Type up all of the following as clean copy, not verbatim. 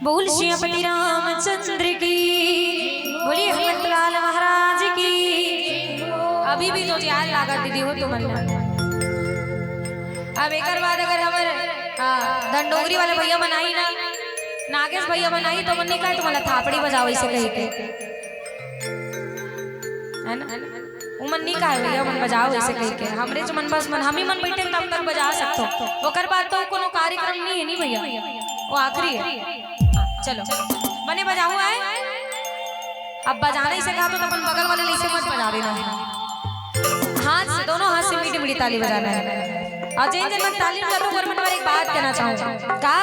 बोल श्रीपति रामचंद्र की, बोलिए हनुमतलाल महाराज की। अभी भी तो यार लागा दीदी हो तुम। अब एक बाद अगर हमारे दंडोगरी वाले भैया बनाई ना, नागेश भैया बनाई तो मन का तुम्हारा थापड़ी बजाओ इसे कही के, है ना? उमन नहीं कहा भैया मन बजाओ इसे कही के, हमरे जो मन बस मन हम ही मन बैठे तब तक बजा सकते हो। ओकर बाद तो कोनो कार्यक्रम नहीं है नहीं भैया, वो आखिरी है। चलो बने बजाओ आए। अब बजाना ही से कहा तो अपन बगल वाले ले से मत बजा देना, हाथ से दोनों हाथ से मीठी मीठी ताली बजाना है। और जिन जिन ताली बजाते हो मैं एक बात कहना चाहूंगा, का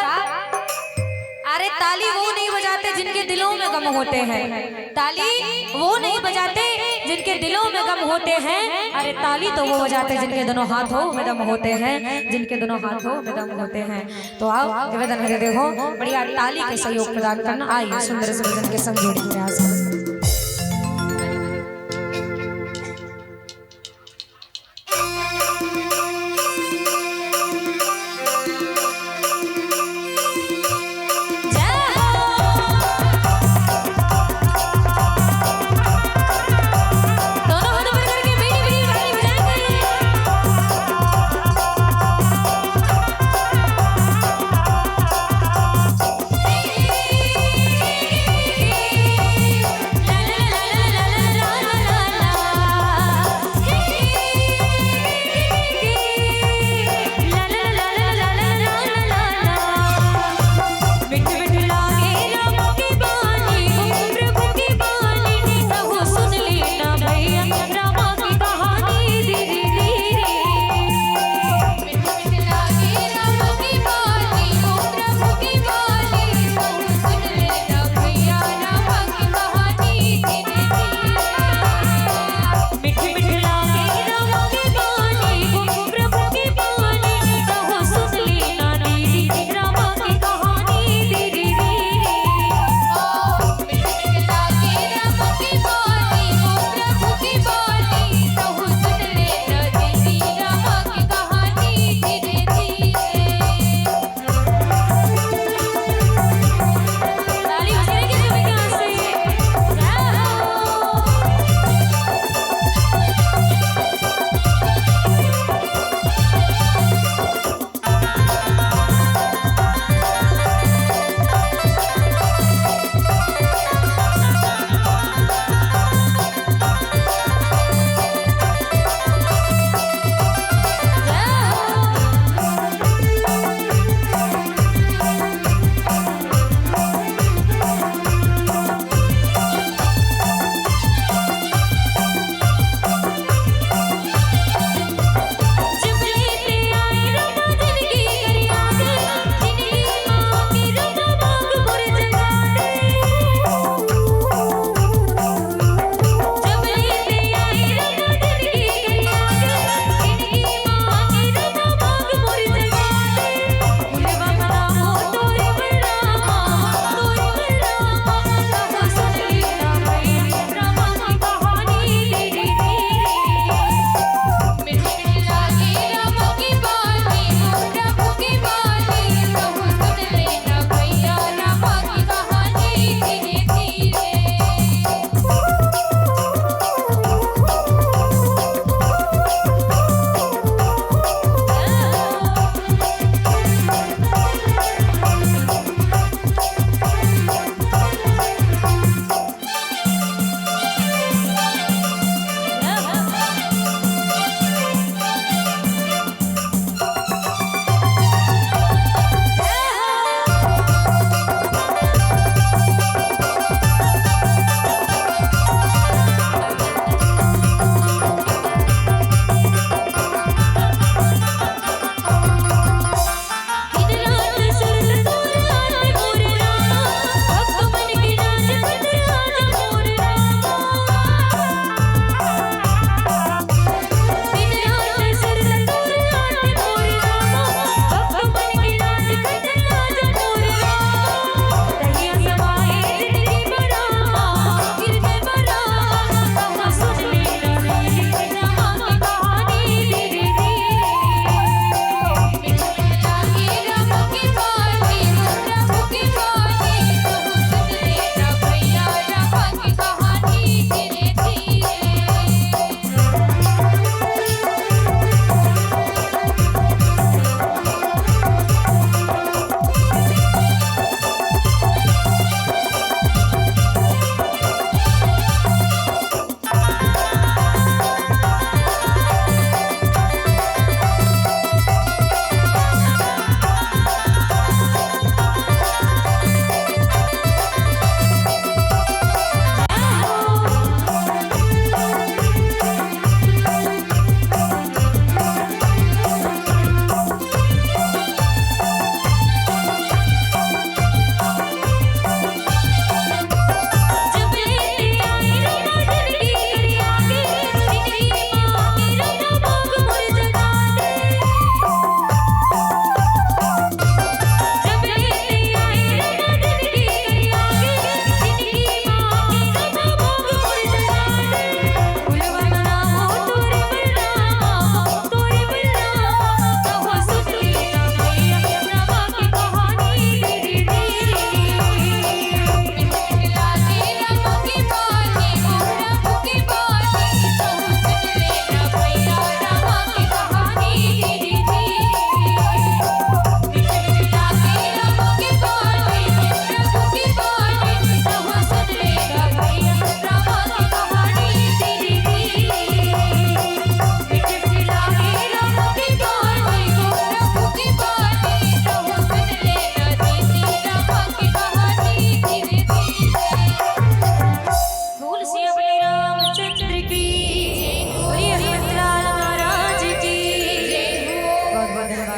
अरे ताली वो नहीं बजाते जिनके दिलों में गम होते हैं, ताली वो नहीं बजाते जिनके दिलों में गम होते हैं। अरे ताली तो वो बजाते जिनके दोनों हाथों में दम होते हैं, जिनके दोनों हाथों में दम होते हैं। तो आओ निवेदन करते देखो बढ़िया ताली के सहयोग प्रदान करना। आइए सुंदर से भजन के संग जोड़ी प्रयास।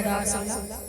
राधा सल्ला।